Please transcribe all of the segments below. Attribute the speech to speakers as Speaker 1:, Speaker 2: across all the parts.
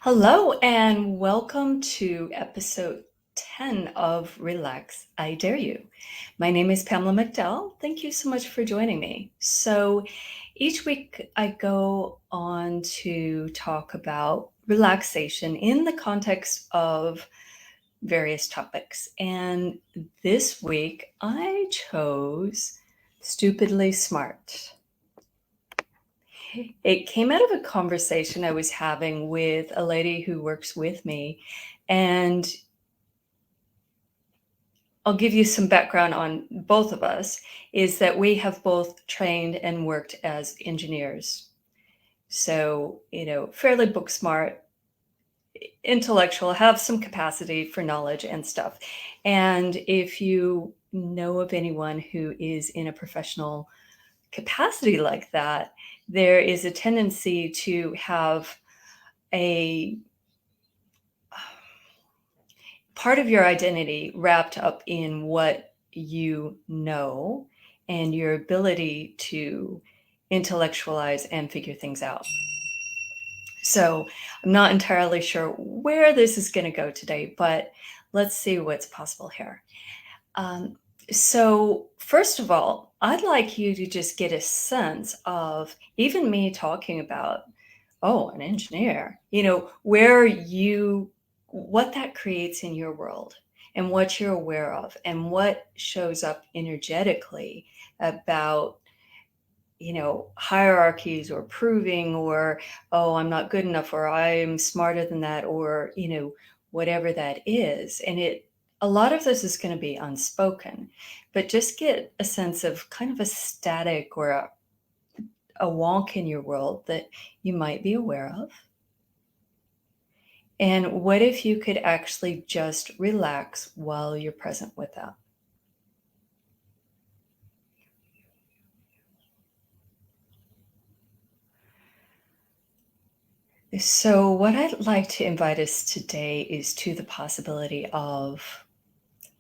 Speaker 1: Hello, and welcome to episode 10 of Relax, I Dare You. My name is Pamela McDowell. Thank you so much for joining me. So, each week I go on to talk about relaxation in the context of various topics. And this week I chose Stupidly Smart. It came out of a conversation I was having with a lady who works with me. And I'll give you some background on both of us is that we have both trained and worked as engineers. So, fairly book smart, intellectual, have some capacity for knowledge and stuff. And if you know of anyone who is in a professional capacity like that, there is a tendency to have a part of your identity wrapped up in what you know and your ability to intellectualize and figure things out. So I'm not entirely sure where this is going to go today, but let's see what's possible here. Um, so, first of all, I'd like you to just get a sense of even me talking about, oh, an engineer, what that creates in your world and what you're aware of and what shows up energetically about, hierarchies or proving or, oh, I'm not good enough or I'm smarter than that or, whatever that is. And a lot of this is going to be unspoken, but just get a sense of kind of a static or a wonk in your world that you might be aware of. And what if you could actually just relax while you're present with that? So, what I'd like to invite us today is to the possibility of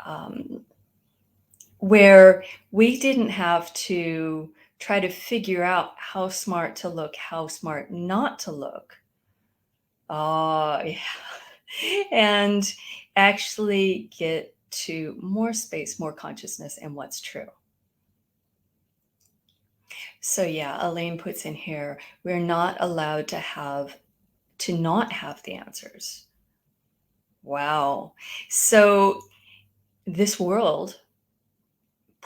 Speaker 1: um, where we didn't have to try to figure out how smart to look, how smart not to look. Yeah. And actually get to more space, more consciousness, and what's true. So, yeah, Elaine puts in here, we're not allowed to not have the answers. Wow. So, this world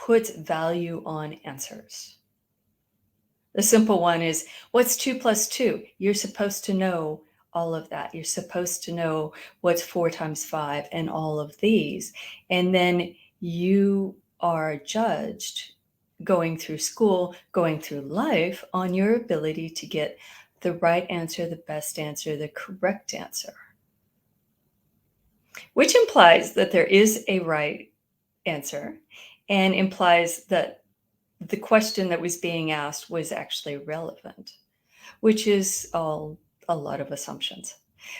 Speaker 1: puts value on answers. The simple one is what's 2 plus 2? You're supposed to know all of that. You're supposed to know what's 4 times 5 and all of these. And then you are judged going through school, going through life on your ability to get the right answer, the best answer, the correct answer, which implies that there is a right answer and implies that the question that was being asked was actually relevant, which is all a lot of assumptions.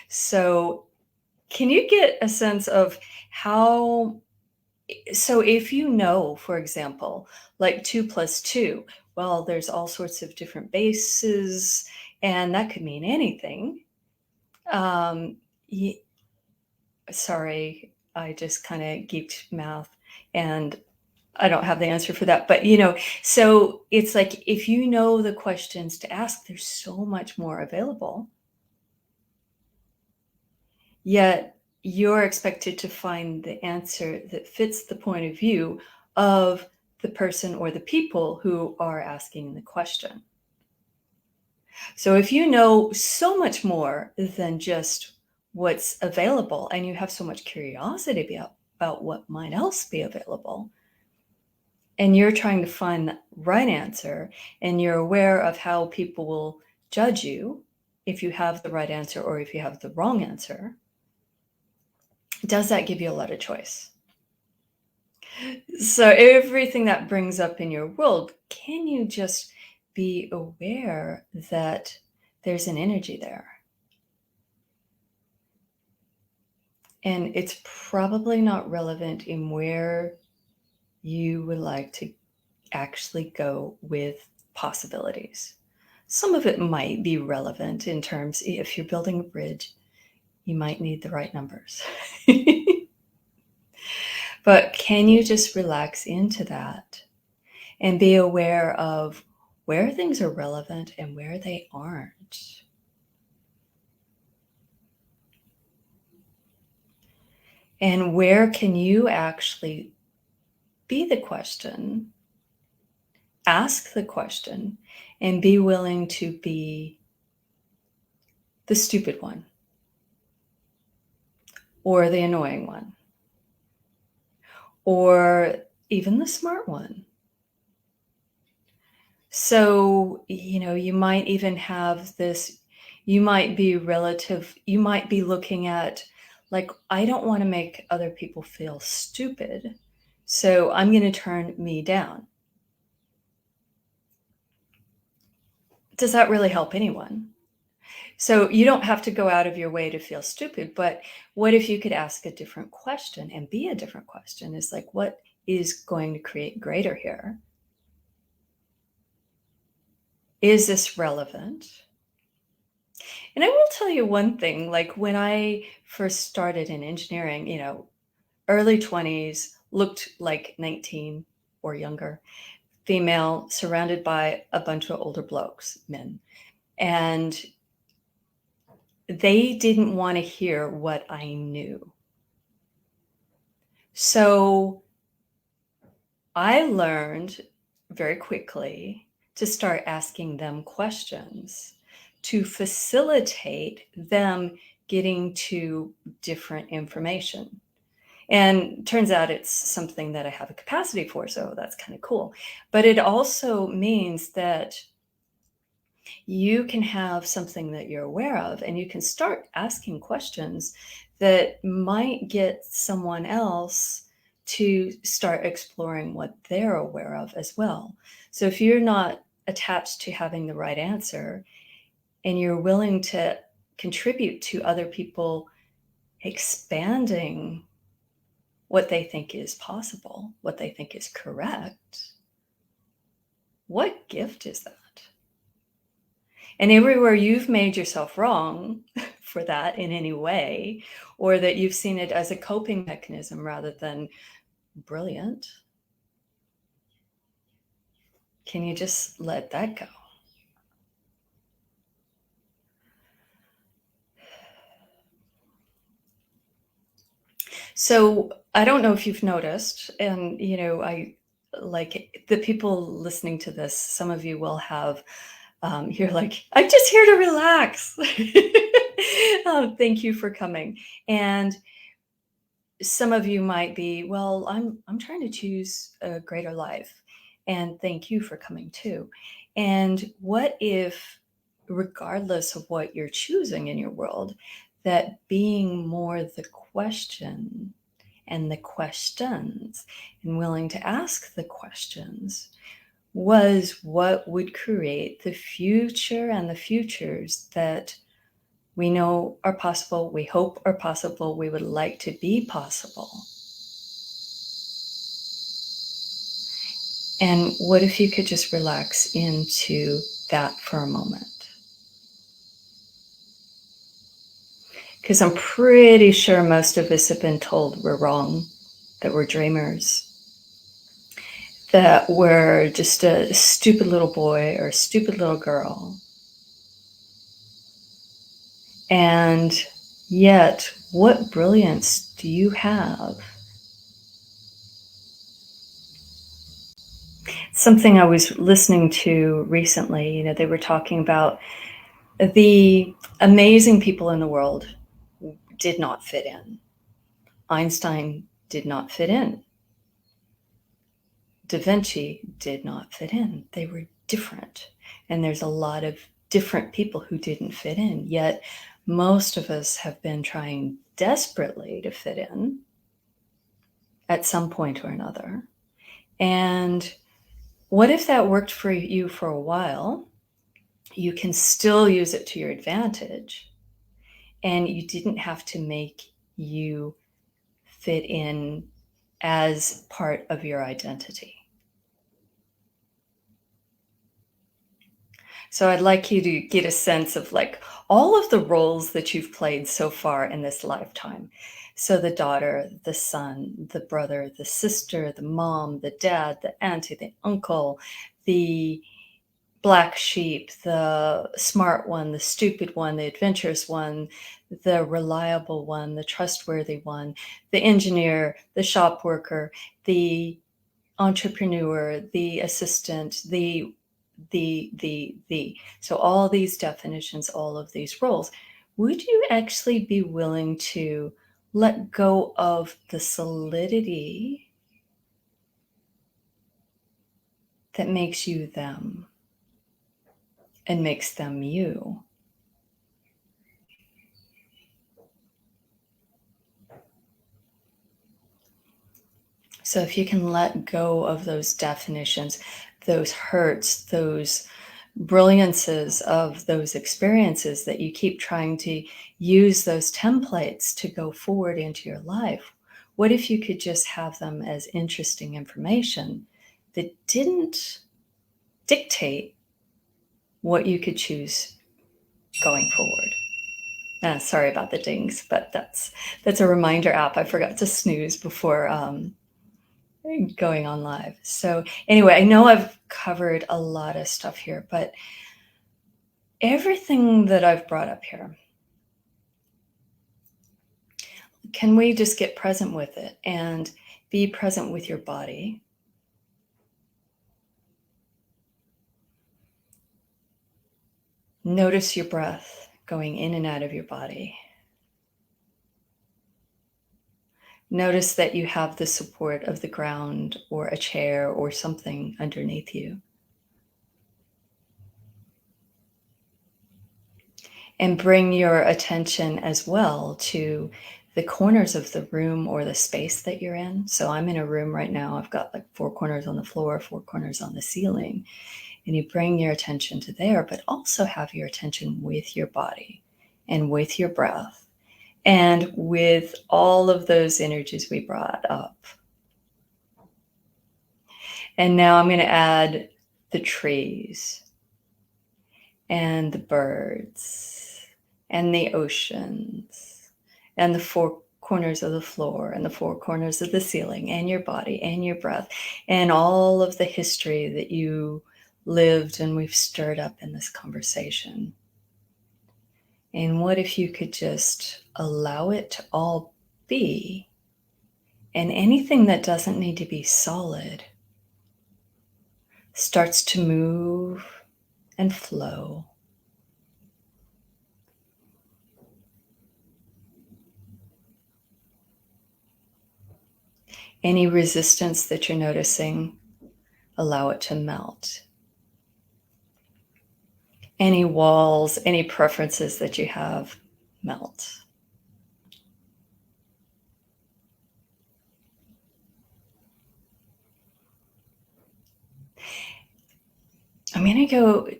Speaker 1: So, can you get a sense of how? So, if you know, for example, like 2 plus 2, well, there's all sorts of different bases, and that could mean anything. Um, y- Sorry, I just kind of geeked math and I don't have the answer for that. But, so it's like if you know the questions to ask, there's so much more available. Yet you're expected to find the answer that fits the point of view of the person or the people who are asking the question. So if you know so much more than just what's available and you have so much curiosity about what might else be available, and you're trying to find the right answer and you're aware of how people will judge you if you have the right answer or if you have the wrong answer, does that give you a lot of choice? So everything that brings up in your world, can you just be aware that there's an energy there? And it's probably not relevant in where you would like to actually go with possibilities. Some of it might be relevant in terms if you're building a bridge, you might need the right numbers. But can you just relax into that and be aware of where things are relevant and where they aren't? And where can you actually be the question, ask the question, and be willing to be the stupid one or the annoying one or even the smart one. So, you might even have this, you might be looking at, like, I don't want to make other people feel stupid, so I'm going to turn me down. Does that really help anyone? So you don't have to go out of your way to feel stupid, but what if you could ask a different question and be a different question? Is like, what is going to create greater here? Is this relevant? And I will tell you one thing, like when I first started in engineering, early 20s, looked like 19 or younger, female, surrounded by a bunch of older blokes, men. And they didn't want to hear what I knew. So I learned very quickly to start asking them questions to facilitate them getting to different information. And turns out it's something that I have a capacity for, so that's kind of cool. But it also means that you can have something that you're aware of and you can start asking questions that might get someone else to start exploring what they're aware of as well. So if you're not attached to having the right answer and you're willing to contribute to other people expanding what they think is possible, what they think is correct, what gift is that? And everywhere you've made yourself wrong for that in any way, or that you've seen it as a coping mechanism rather than brilliant, can you just let that go? So I don't know if you've noticed, and I like the people listening to this, some of you will have, you're like, I'm just here to relax. Thank you for coming. And some of you might be, well, I'm trying to choose a greater life. And thank you for coming too. And what if, regardless of what you're choosing in your world, that being more the question and the questions and willing to ask the questions was what would create the future and the futures that we know are possible, we hope are possible, we would like to be possible. And what if you could just relax into that for a moment? Because I'm pretty sure most of us have been told we're wrong, that we're dreamers, that we're just a stupid little boy or a stupid little girl. And yet, what brilliance do you have? Something I was listening to recently, they were talking about the amazing people in the world did not fit in. Einstein did not fit in. Da Vinci did not fit in. They were different. And there's a lot of different people who didn't fit in. Yet most of us have been trying desperately to fit in at some point or another. And what if that worked for you for a while? You can still use it to your advantage. And you didn't have to make you fit in as part of your identity. So I'd like you to get a sense of like all of the roles that you've played so far in this lifetime. So the daughter, the son, the brother, the sister, the mom, the dad, the auntie, the uncle, the black sheep, the smart one, the stupid one, the adventurous one, the reliable one, the trustworthy one, the engineer, the shop worker, the entrepreneur, the assistant, the. So all these definitions, all of these roles, would you actually be willing to let go of the solidity that makes you them and makes them you? So if you can let go of those definitions, those hurts, those brilliances of those experiences that you keep trying to use those templates to go forward into your life, what if you could just have them as interesting information that didn't dictate what you could choose going forward? Sorry about the dings, but that's a reminder app. I forgot to snooze before going on live. So anyway, I know I've covered a lot of stuff here, but everything that I've brought up here, can we just get present with it and be present with your body? Notice your breath going in and out of your body. Notice that you have the support of the ground or a chair or something underneath you. And bring your attention as well to the corners of the room or the space that you're in. So I'm in a room right now. I've got like 4 corners on the floor, 4 corners on the ceiling. And you bring your attention to there, but also have your attention with your body and with your breath and with all of those energies we brought up. And now I'm going to add the trees and the birds and the oceans and the 4 corners of the floor and the 4 corners of the ceiling and your body and your breath and all of the history that you lived and we've stirred up in this conversation. And what if you could just allow it to all be, and anything that doesn't need to be solid starts to move and flow. Any resistance that you're noticing, allow it to melt. Any walls, any preferences that you have, melt. I'm going to go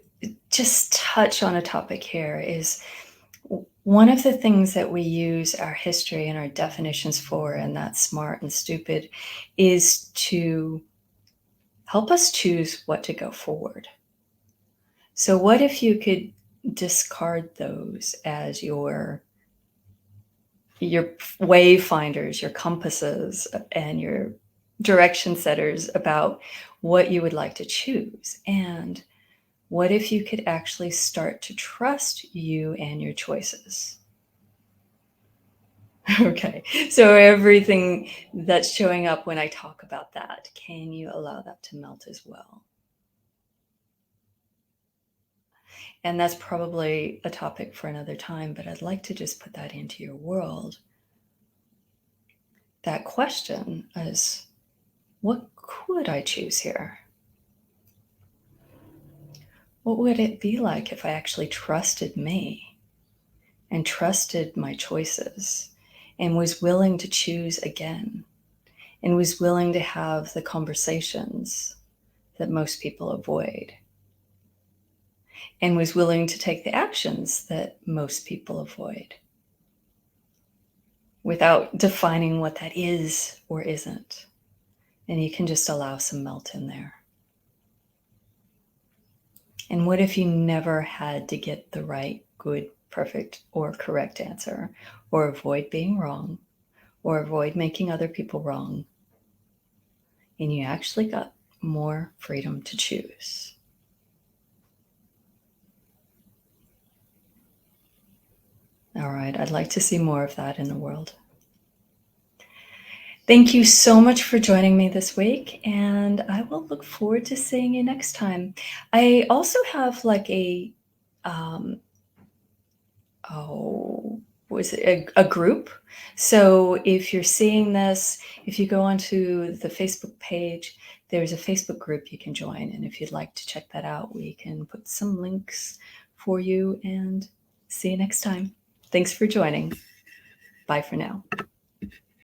Speaker 1: just touch on a topic here is one of the things that we use our history and our definitions for, and that's smart and stupid, is to help us choose what to go forward. So what if you could discard those as your wayfinders, your compasses, and your direction setters about what you would like to choose? And what if you could actually start to trust you and your choices? Okay, so everything that's showing up when I talk about that, can you allow that to melt as well? And that's probably a topic for another time, but I'd like to just put that into your world. That question is, what could I choose here? What would it be like if I actually trusted me and trusted my choices and was willing to choose again and was willing to have the conversations that most people avoid and was willing to take the actions that most people avoid without defining what that is or isn't? And you can just allow some melt in there. And what if you never had to get the right, good perfect or correct answer, or avoid being wrong, or avoid making other people wrong. And you actually got more freedom to choose. All right, I'd like to see more of that in the world. Thank you so much for joining me this week, and I will look forward to seeing you next time. I also have like um, was it a group? So if you're seeing this, if you go onto the Facebook page, there's a Facebook group you can join. And if you'd like to check that out, we can put some links for you, and see you next time. Thanks for joining. Bye for now.